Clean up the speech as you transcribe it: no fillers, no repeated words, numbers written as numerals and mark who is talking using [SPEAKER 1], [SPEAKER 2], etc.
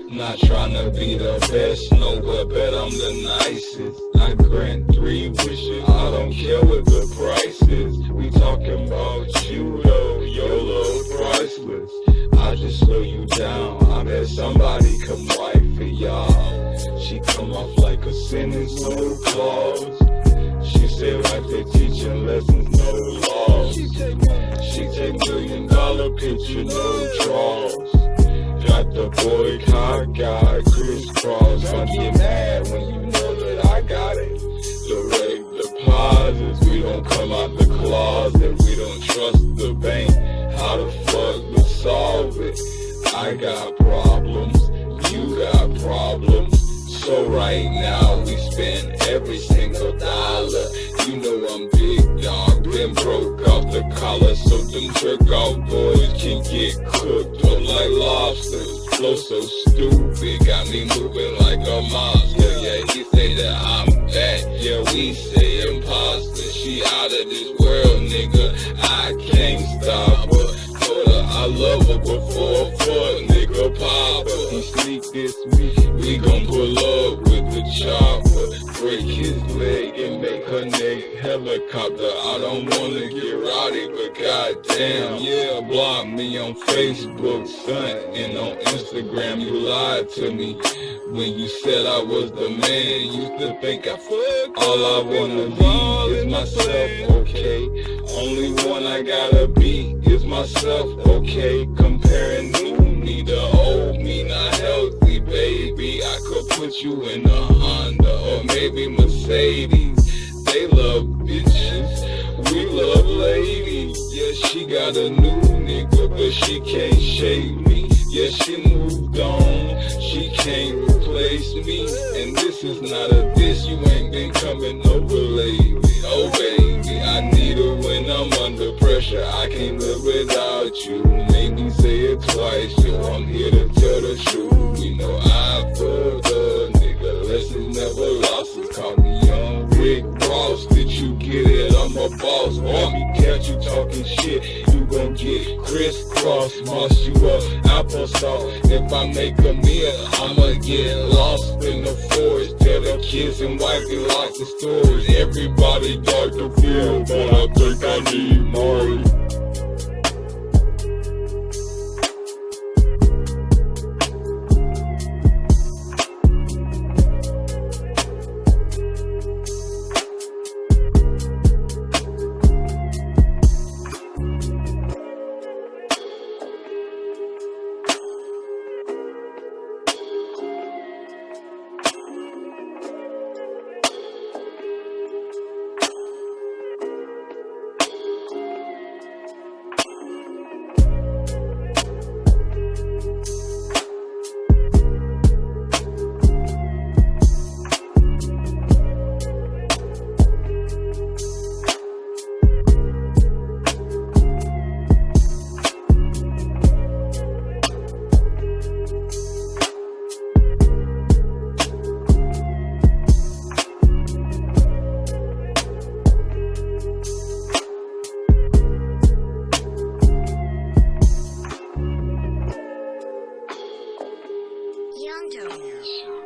[SPEAKER 1] Not tryna be the best, no, but bet I'm the nicest. I grant 3 wishes, I don't care what the price is. We talking about you though, YOLO, priceless. I just slow you down, I bet somebody come wife for y'all. She come off like a sentence, no clause. She said like they teaching lessons, no laws. She take $1 million picture, no draws. Got the boycott, got crisscross. I get mad when you know that I got it. Direct deposits, we don't come out the closet. We don't trust the bank. How the fuck to solve it? I got problems, you got problems. So right now we spend every single dollar. You know I'm big dog, been broke off the collar. So them jerk off boys can get cooked up like lobsters. Flow so stupid, got me moving like a monster. Yeah, he say that I'm bad, yeah we say imposter. She out of this world, nigga, I can't stop her. Told her I love her before fuck, nigga pop her. He sneak this week, we gon' pull up with the chopper. Break his leg and make her neck helicopter. I don't wanna get rowdy, but goddamn, yeah, block me on Facebook, son, and on Instagram. You lied to me when you said I was the man. Used to think I fucked. All I wanna be is myself, okay? Only one I gotta be is myself, okay? Comparing new me to old me, not healthy, baby. I could put you in a Honda or maybe Mercedes. They love bitches, we love ladies. Yeah, she got a new nigga, but she can't shake me. Yeah, she moved on, she can't replace me. And this is not a diss, you ain't been coming over lately. Oh baby, I need her when I'm under pressure. I can't live without you. Made me say it twice, yo, I'm here to tell the truth. You know I fucked up, nigga, lessons never losses. Call me young Rick Ross, did you get it? I'm a boss. Let me catch you talking shit, you gon' get crisscross. Moss you up, applesauce. If I make a meal, I'ma get lost in the forest. Tell the kids and wifey lots of stories. Everybody Dr. Phil, but I think I need Maury.
[SPEAKER 2] Yondo.